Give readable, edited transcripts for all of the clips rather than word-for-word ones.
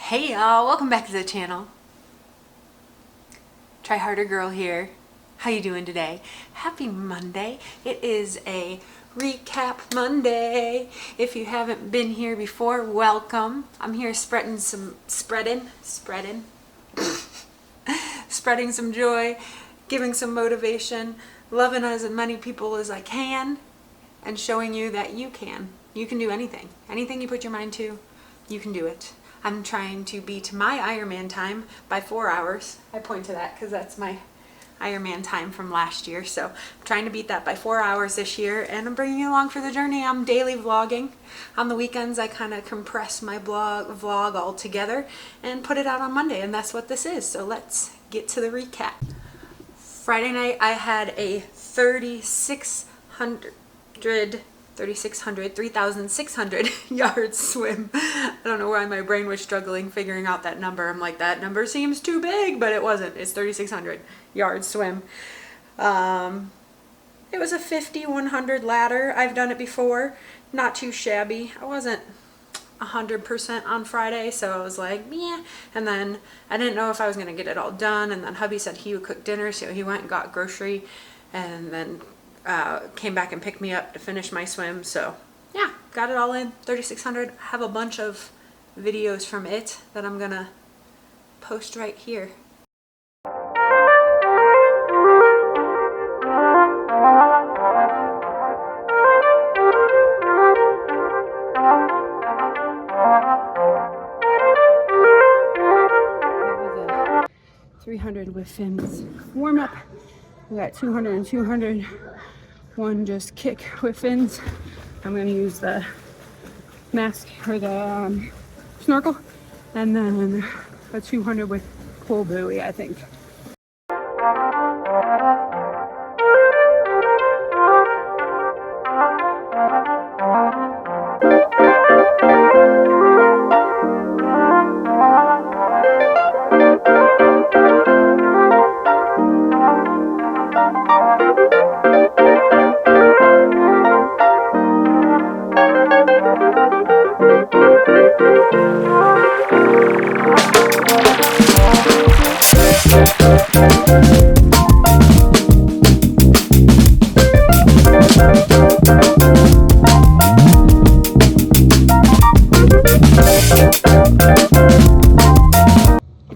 Hey y'all, welcome back to the channel. Trihrdrgrl here. How you doing today? Happy Monday. It is a recap Monday. If you haven't been here spreading some joy, giving some motivation, loving as many people as I can, and showing you that you can. You can do anything. Anything you put your mind to, you can do it. I'm trying to beat my Ironman time by 4 hours. I point to that because that's my Ironman time from last year. So I'm trying to beat that by 4 hours this year, and I'm bringing you along for the journey. I'm daily vlogging. On the weekends, I kind of compress my vlog all together and put it out on Monday, and that's what this is. So let's get to the recap. Friday night, I had a 3,600 yard swim. I don't know why my brain was struggling figuring out that number. I'm like, that number seems too big, but it wasn't. It's 3,600 yard swim. It was a 50-100 ladder. I've done it before. Not too shabby. I wasn't 100% on Friday, so I was like, yeah. And then I didn't know if I was going to get it all done, and then hubby said he would cook dinner, so he went and got grocery, and then came back and picked me up to finish my swim. So yeah, got it all in. 3,600. Have a bunch of videos from it that I'm gonna post right here. That was a 300 with fins warm up. We got 200 and 200. One just kick with fins. I'm going to use the mask or the snorkel, and then a 200 with pull buoy, I think.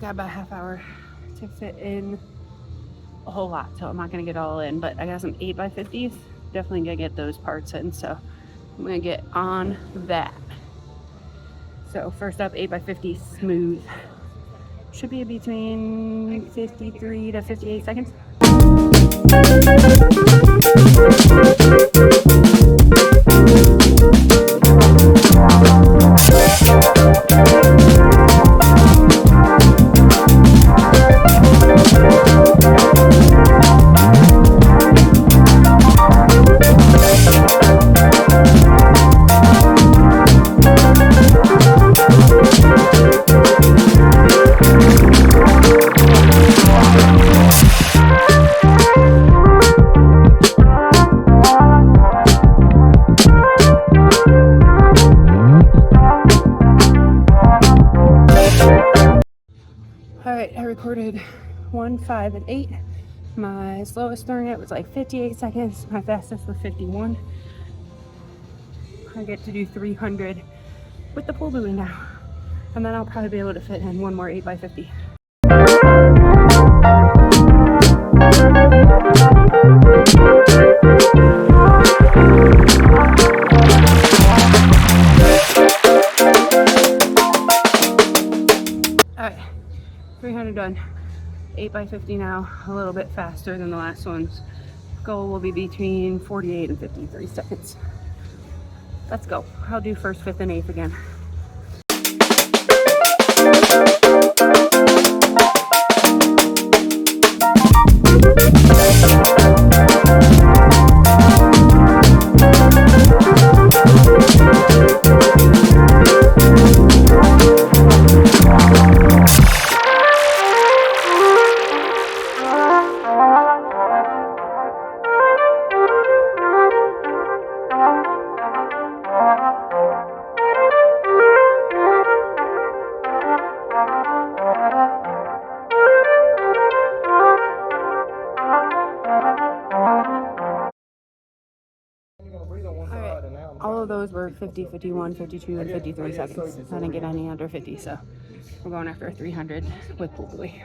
About a half hour to fit in a whole lot, so I'm not gonna get all in, but I got some 8x50s. Definitely gonna get those parts in, so I'm gonna get on that. So first up, 8x50 smooth. Should be between 53 to 58 seconds. Alright, I recorded 1, 5, and 8. My slowest during it was like 58 seconds. My fastest was 51. I get to do 300 with the pull buoy now. And then I'll probably be able to fit in one more 8x50. Alright, 300 done. 8x50 now, a little bit faster than the last ones. Goal will be between 48 and 53 seconds. Let's go. I'll do first, fifth, and eighth again. those were 50, 51, 52, and 53 seconds. I didn't get any under 50, so we're going after a 300 with pool buoy.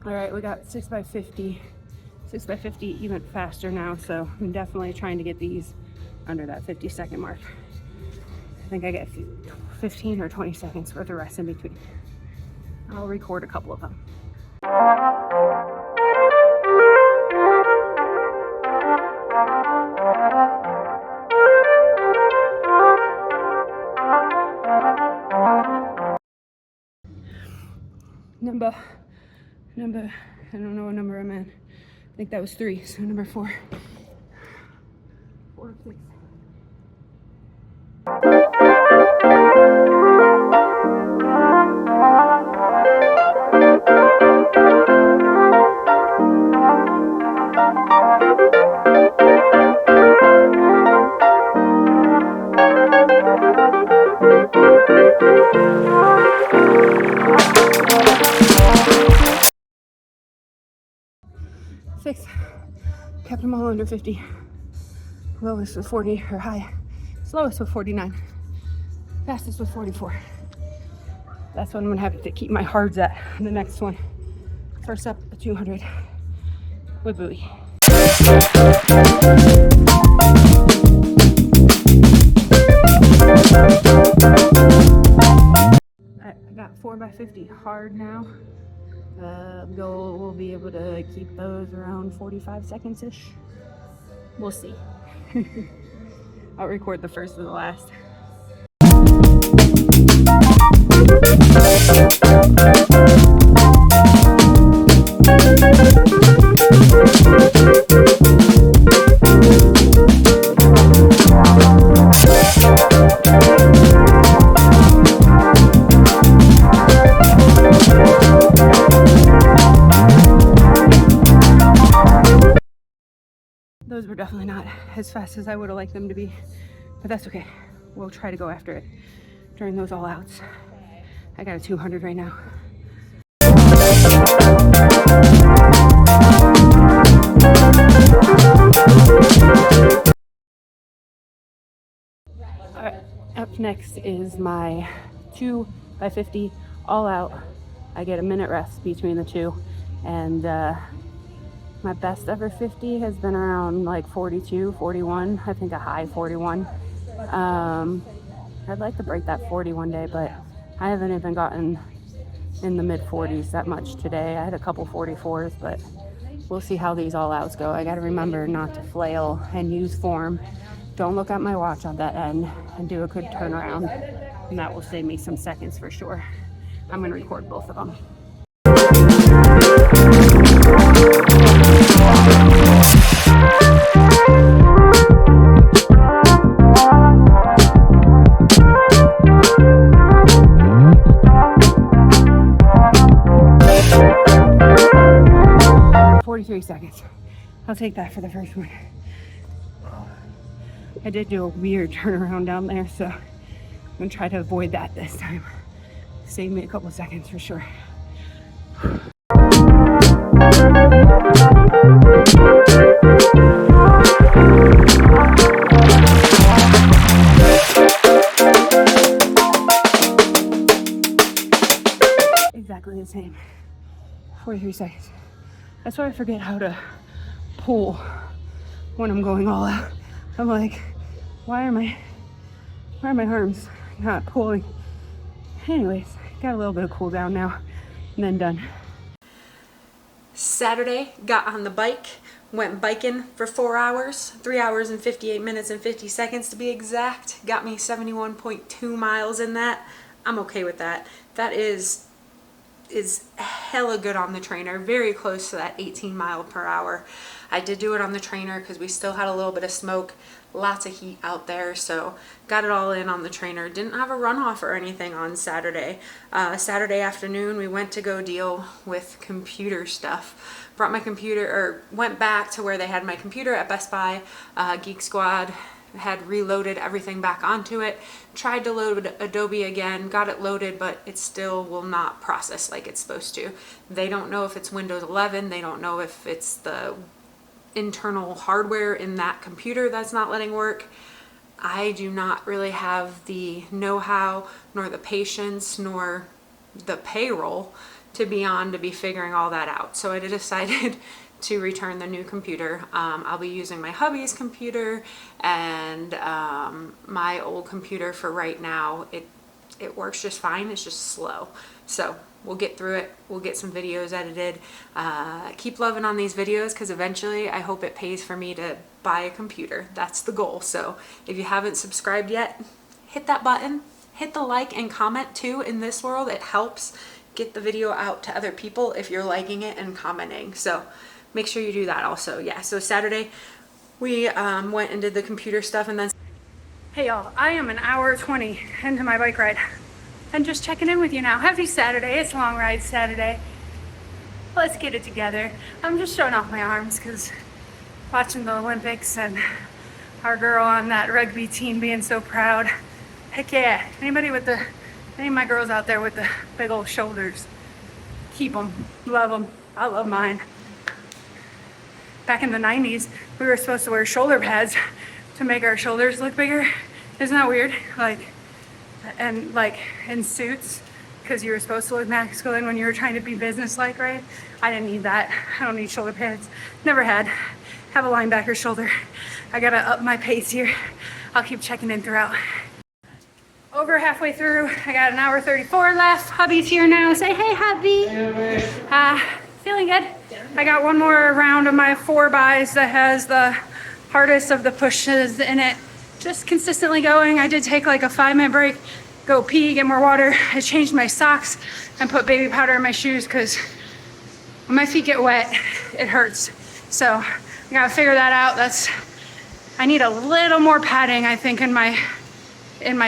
All right, we got 6x50. 6x50 even faster now, so I'm definitely trying to get these under that 50-second mark. I think I get 15 or 20 seconds worth of rest in between. I'll record a couple of them. Number, I don't know what number I'm in. I think that was 3, so number 4. 4 of 6. Kept them all under 50. Lowest was 40, or high. Slowest was 49. Fastest was 44. That's what I'm gonna have to keep my hards at the next one. First up, a 200 with buoy. I got 4x50 hard now. Goal will be able to keep those around 45 seconds-ish. We'll see. I'll record the first and the last. Those were definitely not as fast as I would have liked them to be, but that's okay. We'll try to go after it during those all outs. I got a 200 right now. All right, up next is my 2x50 all out. I get a minute rest between the two, and my best ever 50 has been around like 42, 41. I think a high 41. I'd like to break that 40 one day, but I haven't even gotten in the mid 40s that much today. I had a couple 44s, but we'll see how these all outs go. I got to remember not to flail and use form. Don't look at my watch on that end, and do a good turnaround, and that will save me some seconds for sure. I'm going to record both of them. Seconds. I'll take that for the first one. I did do a weird turnaround down there, so I'm gonna try to avoid that this time. Save me a couple seconds for sure. Exactly the same. 43 seconds. That's why I forget how to pull when I'm going all out. I'm like, why are my arms not pulling? Anyways, got a little bit of cool down now, and then done. Saturday, got on the bike, went biking for 4 hours, 3 hours and 58 minutes and 50 seconds to be exact. Got me 71.2 miles in that. I'm okay with that. That is hella good on the trainer, very close to that 18 mile per hour. I did do it on the trainer because we still had a little bit of smoke, lots of heat out there, so got it all in on the trainer. Didn't have a runoff or anything on Saturday. Saturday afternoon we went to go deal with computer stuff. Brought my computer, or went back to where they had my computer at Best Buy, Geek Squad, had reloaded everything back onto it, tried to load Adobe again, got it loaded, but it still will not process like it's supposed to. They don't know if it's Windows 11, they don't know if it's the internal hardware in that computer that's not letting work. I do not really have the know-how, nor the patience, nor the payroll to be figuring all that out. So I decided to return the new computer. I'll be using my hubby's computer and my old computer for right now. It works just fine, it's just slow. So we'll get through it, we'll get some videos edited. Keep loving on these videos, because eventually I hope it pays for me to buy a computer. That's the goal. So if you haven't subscribed yet, hit that button, hit the like and comment too. In this world, it helps get the video out to other people if you're liking it and commenting. So make sure you do that also. Yeah, so Saturday we went and did the computer stuff, and then Hey y'all, I am an hour 20 into my bike ride. I'm just checking in with you now. Happy Saturday, it's Long Ride Saturday. Let's get it together. I'm just showing off my arms because watching the Olympics and our girl on that rugby team being so proud. Heck yeah, any of my girls out there with the big old shoulders, keep them, love them. I love mine. Back in the 90s, we were supposed to wear shoulder pads to make our shoulders look bigger. Isn't that weird? Like in suits, because you were supposed to look masculine when you were trying to be business-like, right? I didn't need that. I don't need shoulder pads. Never had. Have a linebacker shoulder. I gotta up my pace here. I'll keep checking in throughout. Over halfway through, I got an hour 34 left. Hubby's here now. Say hey, hubby. Feeling good. I got one more round of my 4x that has the hardest of the pushes in it. Just consistently going. I did take like a 5-minute break, go pee, get more water. I changed my socks and put baby powder in my shoes because when my feet get wet, it hurts. So I gotta figure that out. I need a little more padding, I think, in my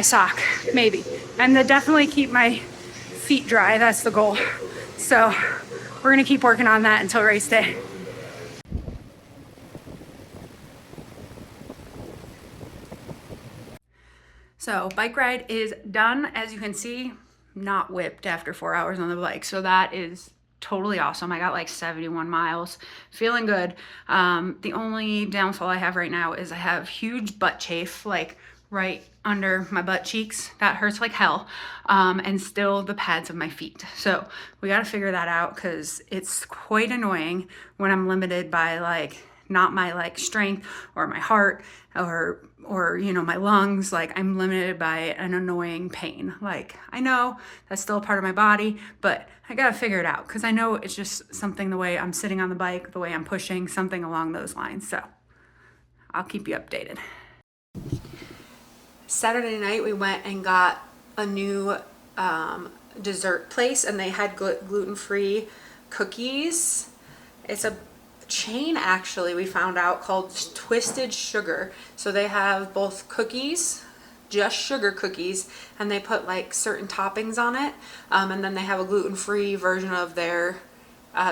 sock, maybe. And to definitely keep my feet dry, that's the goal. So we're gonna keep working on that until race day. So bike ride is done. As you can see, not whipped after 4 hours on the bike. So that is totally awesome. I got like 71 miles, feeling good. The only downfall I have right now is I have huge butt chafe, like right under my butt cheeks. That hurts like hell. And still the pads of my feet. So we got to figure that out, because it's quite annoying when I'm limited by like not my like strength or my heart or you know, my lungs. Like I'm limited by an annoying pain. Like I know that's still a part of my body, but I gotta figure it out, because I know it's just something, the way I'm sitting on the bike, the way I'm pushing, something along those lines. So I'll keep you updated. Saturday night we went and got a new dessert place, and they had gluten-free cookies. It's a chain, actually, we found out, called Twisted Sugar. So they have both cookies, just sugar cookies, and they put like certain toppings on it, and then they have a gluten-free version of their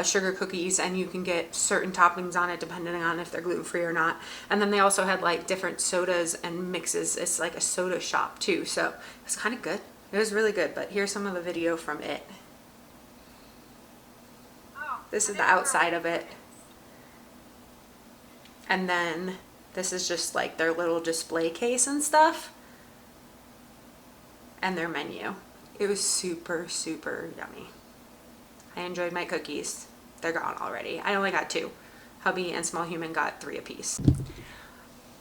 sugar cookies, and you can get certain toppings on it depending on if they're gluten-free or not. And then they also had like different sodas and mixes. It's like a soda shop too, so it's kind of good. It was really good. But here's some of the video from it. This is the outside of it. And then this is just like their little display case and stuff. And their menu. It was super, super yummy. I enjoyed my cookies. They're gone already. I only got 2. Hubby and Small Human got 3 apiece.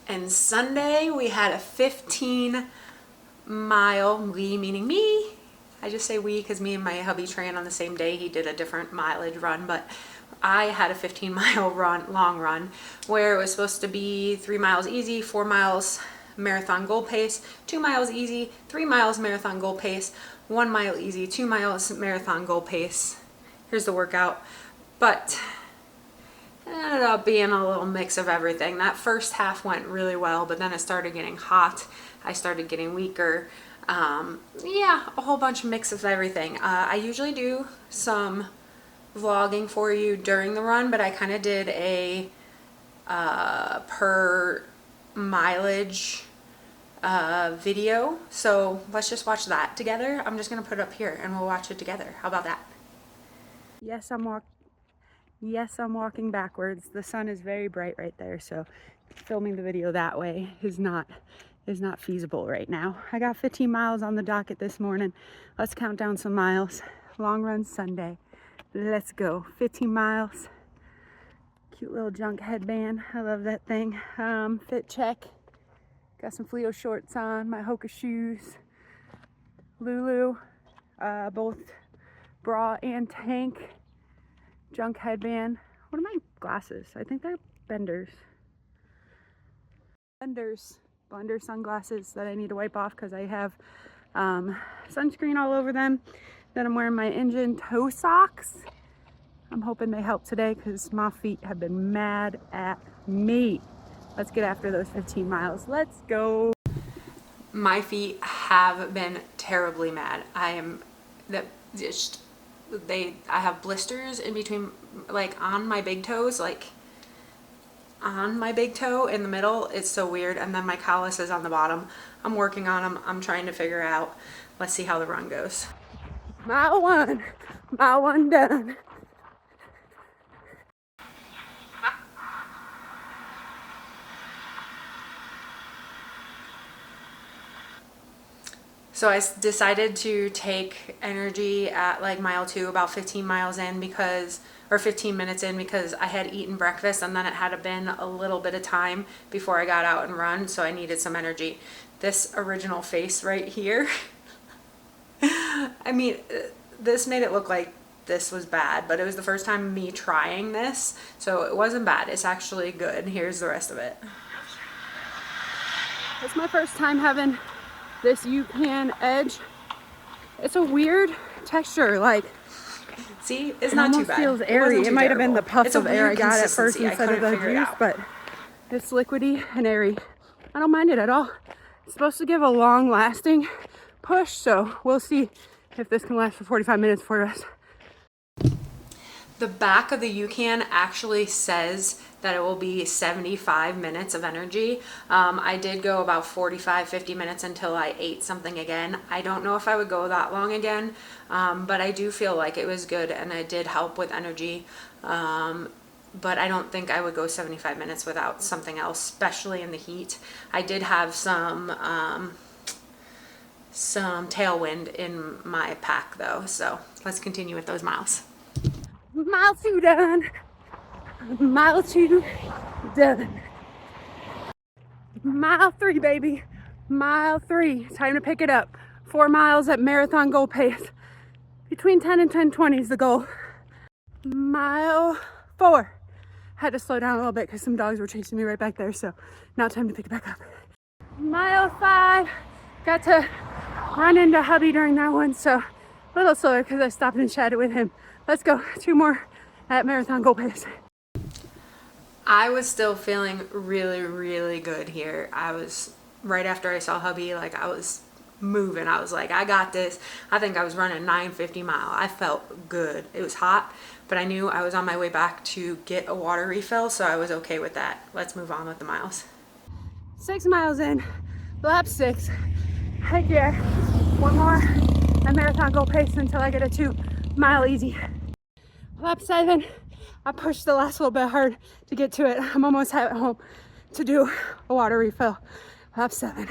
And Sunday we had a 15-mile, we meaning me. I just say we because me and my hubby trained on the same day. He did a different mileage run, but I had a 15-mile long run where it was supposed to be 3 miles easy, 4 miles marathon goal pace, 2 miles easy, 3 miles marathon goal pace, 1 mile easy, 2 miles marathon goal pace. Here's the workout. But it ended up being a little mix of everything. That first half went really well, but then it started getting hot. I started getting weaker. Yeah, a whole bunch of mix of everything. I usually do some vlogging for you during the run, but I kind of did a per mileage video. So let's just watch that together. I'm just gonna put it up here and we'll watch it together. How about that? Yes, I'm walking backwards. The sun is very bright right there, so filming the video that way is not feasible right now. I got 15 miles on the docket this morning. Let's count down some miles. Long run Sunday. Let's go. 15 miles. Cute little junk headband. I love that thing. Fit check. Got some Fleo shorts on, my Hoka shoes. Lulu, both bra and tank. Junk headband. What are my glasses? I think they're Benders. Blender sunglasses that I need to wipe off because I have sunscreen all over them. Then I'm wearing my engine toe socks. I'm hoping they help today because my feet have been mad at me. Let's get after those 15 miles. Let's go. My feet have been terribly mad. I have blisters in between, like on my big toes, like on my big toe in the middle. It's so weird. And then my callus is on the bottom. I'm working on them. I'm trying to figure out. Let's see how the run goes. Mile one done. So I decided to take energy at like mile 2, about 15 miles in or 15 minutes in, because I had eaten breakfast and then it had been a little bit of time before I got out and run, so I needed some energy. This original face right here, I mean, this made it look like this was bad, but it was the first time me trying this, so it wasn't bad. It's actually good. Here's the rest of it. It's my first time having this UCAN edge. It's a weird texture, like, see, it's not too bad. It feels airy. It might have been the puff of air I got at first consistency. instead of the juice, but it's liquidy and airy. I don't mind it at all. It's supposed to give a long lasting push, so we'll see if this can last for 45 minutes for us. The back of the UCAN actually says that it will be 75 minutes of energy. I did go about 45-50 minutes until I ate something again. I don't know if I would go that long again, but I do feel like it was good and it did help with energy. But I don't think I would go 75 minutes without something else, especially in the heat. I did have some tailwind in my pack though, so let's continue with those miles. Mile 2 done. Mile 2 done. Mile 3, baby. Mile 3. Time to pick it up. 4 miles at marathon goal pace. Between 10 and 10:20 is the goal. Mile 4. Had to slow down a little bit because some dogs were chasing me right back there, so now time to pick it back up. Mile 5. Got to run into hubby during that one, so a little slower because I stopped and chatted with him. Let's go. 2 more at marathon goal pace. I was still feeling really, really good here. I was, right after I saw hubby, like I was moving. I was like, I got this. I think I was running 9:50 mile. I felt good. It was hot, but I knew I was on my way back to get a water refill, so I was okay with that. Let's move on with the miles. 6 miles in, lap 6. Heck yeah. 1 more at marathon goal pace until I get a 2 mile easy. Lap 7. I pushed the last little bit hard to get to it. I'm almost at home to do a water refill. Lap 7.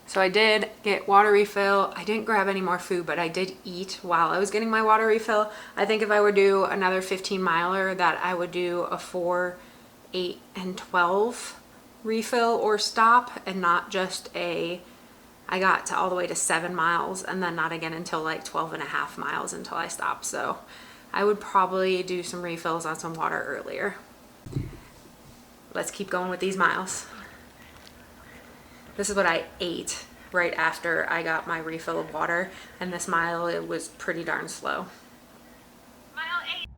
So I did get water refill. I didn't grab any more food, but I did eat while I was getting my water refill. I think if I would do another 15 miler, that I would do a 4, 8, and 12 refill or stop, and not just I got to all the way to 7 miles and then not again until like 12.5 miles until I stopped. So I would probably do some refills on some water earlier. Let's keep going with these miles. This is what I ate right after I got my refill of water, and this mile, it was pretty darn slow.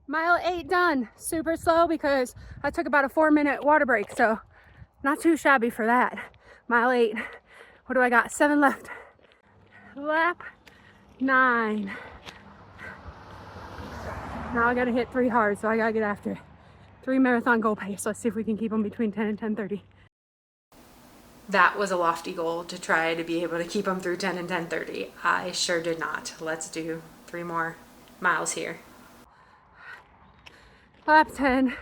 Mile 8 done. Super slow because I took about a 4-minute water break, so not too shabby for that. Mile 8. What do I got? 7 left. Lap 9. Now I gotta hit 3 hard, so I gotta get after it. 3 marathon goal pace. Let's see if we can keep them between 10 and 10:30. That was a lofty goal, to try to be able to keep them through 10 and 10:30. I sure did not. Let's do 3 more miles here. Lap 10.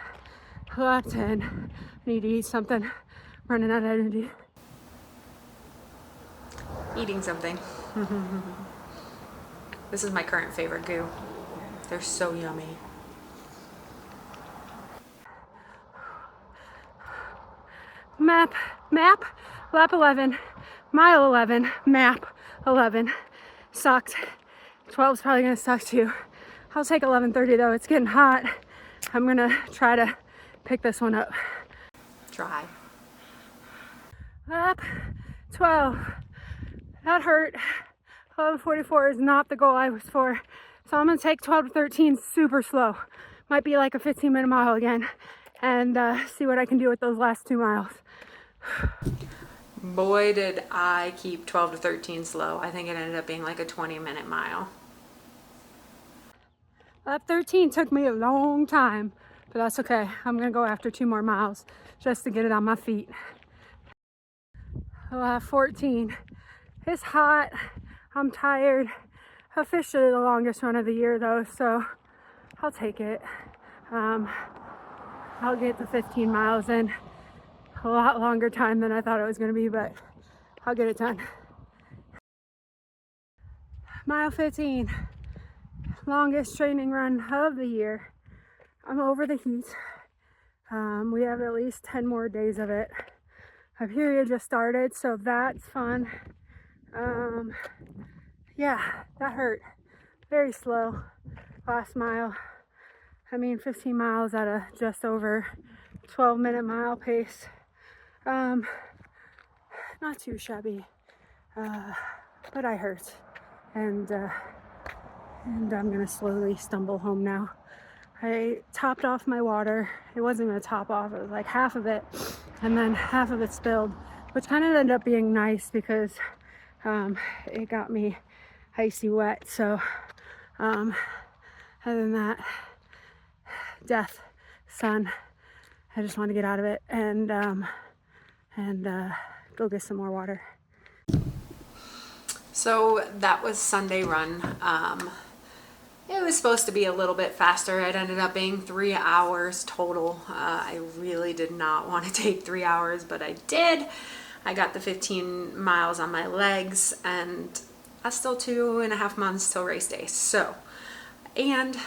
Lap 10. Need to eat something. Running out of energy. Eating something. This is my current favorite goo. They're so yummy. Map, lap 11, mile 11, map 11. Sucked. 12's probably gonna suck too. I'll take 11:30 though, it's getting hot. I'm gonna try to pick this one up. Try. Lap 12. That hurt. 11:44 is not the goal I was for. So I'm gonna take 12 to 13 super slow. Might be like a 15-minute mile again, and see what I can do with those last 2 miles. Boy, did I keep 12 to 13 slow. I think it ended up being like a 20-minute mile. Lap 13 took me a long time, but that's okay. I'm gonna go after 2 more miles just to get it on my feet. Lap 14. It's hot. I'm tired. Officially the longest run of the year though, so I'll take it. I'll get the 15 miles in. A lot longer time than I thought it was gonna be, but I'll get it done. Mile 15. Longest training run of the year. I'm over the heat. We have at least 10 more days of it. My period just started, so that's fun. Yeah, that hurt. Very slow. Last mile. 15 miles at a just over 12-minute mile pace. Not too shabby, but I hurt, and I'm gonna slowly stumble home now. I topped off my water. It wasn't gonna top off, it was like half of it, and then half of it spilled, which kind of ended up being nice because it got me icy wet. So other than that, death, sun, I just want to get out of it and go get some more water. So that was Sunday run. It was supposed to be a little bit faster. It ended up being 3 hours total. I really did not want to take 3 hours, but I did. I got the 15 miles on my legs, and that's still 2.5 months till race day. So, and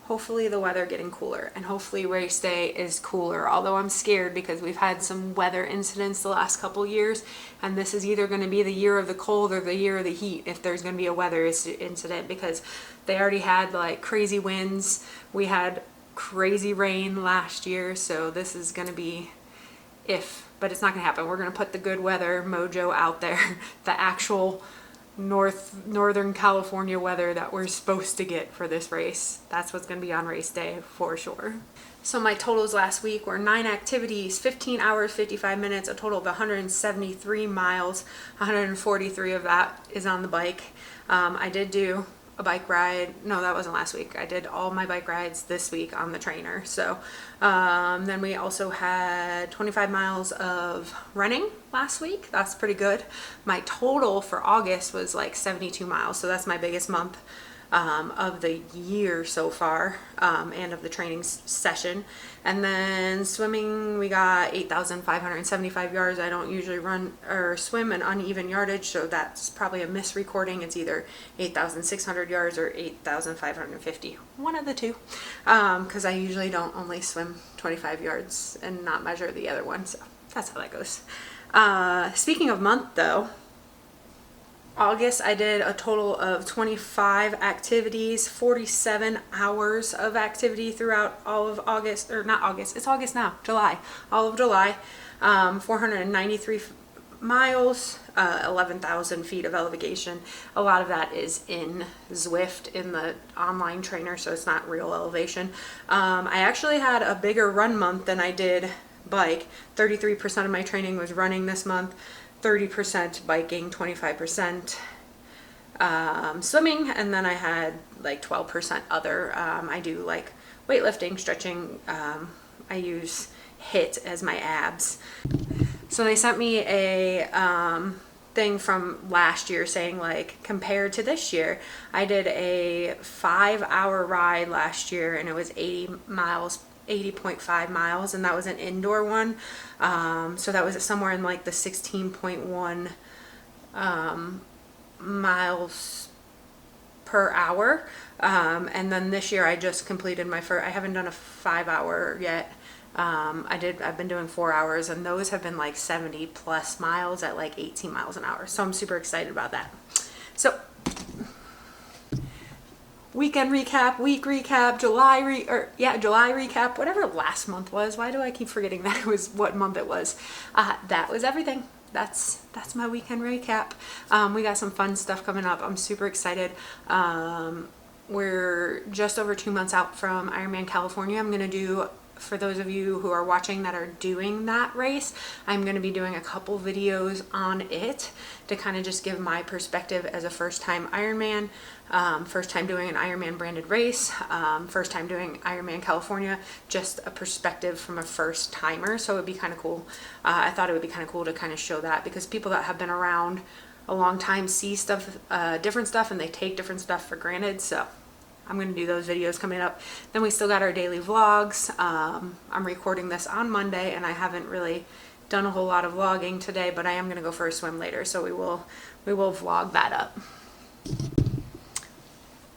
hopefully the weather getting cooler, and hopefully race day is cooler, although I'm scared because we've had some weather incidents the last couple years, and this is either going to be the year of the cold or the year of the heat if there's going to be a weather incident, because they already had like crazy winds. We had crazy rain last year, so this is going to be but it's not going to happen. We're going to put the good weather mojo out there, the actual Northern California weather that we're supposed to get for this race. That's what's going to be on race day for sure. So my totals last week were 9 activities, 15 hours, 55 minutes, a total of 173 miles. 143 of that is on the bike. I did do a bike ride. No, that wasn't last week. I did all my bike rides this week on the trainer. So then we also had 25 miles of running last week. That's pretty good. My total for August was like 72 miles. So that's my biggest month of the year so far, and of the training session. And then swimming, we got 8,575 yards. I don't usually run or swim an uneven yardage, so that's probably a misrecording. It's either 8,600 yards or 8,550, one of the two, because I usually don't only swim 25 yards and not measure the other one. So that's how that goes. Speaking of month though, August, I did a total of 25 activities, 47 hours of activity throughout all of August, or not August, it's August now, July, all of July, 493 miles, 11,000 feet of elevation. A lot of that is in Zwift, in the online trainer, so it's not real elevation. I actually had a bigger run month than I did bike. 33% of my training was running this month. 30% biking, 25% swimming, and then I had like 12% other. I do like weightlifting, stretching. I use HIIT as my abs. So they sent me a thing from last year saying, like, compared to this year, I did a 5-hour ride last year and it was 80 miles, 80.5 miles, and that was an indoor one. So that was somewhere in like the 16.1 miles per hour. And then this year I just completed my first, I haven't done a 5-hour yet. I've been doing 4 hours, and those have been like 70 plus miles at like 18 miles an hour. So I'm super excited about that. So weekend recap, week recap, July recap, whatever last month was. Why do I keep forgetting that it was what month it was? That was everything. That's my weekend recap. We got some fun stuff coming up. I'm super excited. We're just over 2 months out from Ironman California. I'm gonna do, for those of you who are watching that are doing that race, I'm going to be doing a couple videos on it to kind of just give my perspective as a first-time Ironman, first time doing an Ironman branded race, first time doing Ironman California, just a perspective from a first timer. So it would be kind of cool. I thought it would be kind of cool to kind of show that, because people that have been around a long time see stuff, different stuff, and they take different stuff for granted. So I'm going to do those videos coming up. Then we still got our daily vlogs. I'm recording this on Monday, and I haven't really done a whole lot of vlogging today, but I am going to go for a swim later, so we will vlog that up.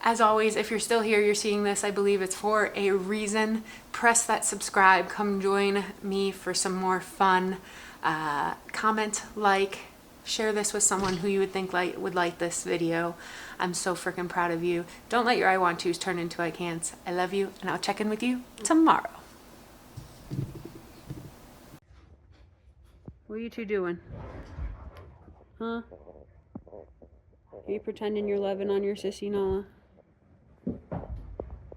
As always, if you're still here, you're seeing this, I believe it's for a reason. Press that subscribe. Come join me for some more fun. Comment, like, share this with someone who you would think would like this video. I'm so freaking proud of you. Don't let your I want to's turn into I can'ts. I love you, and I'll check in with you tomorrow. What are you two doing? Huh? Are you pretending you're loving on your sissy Nala?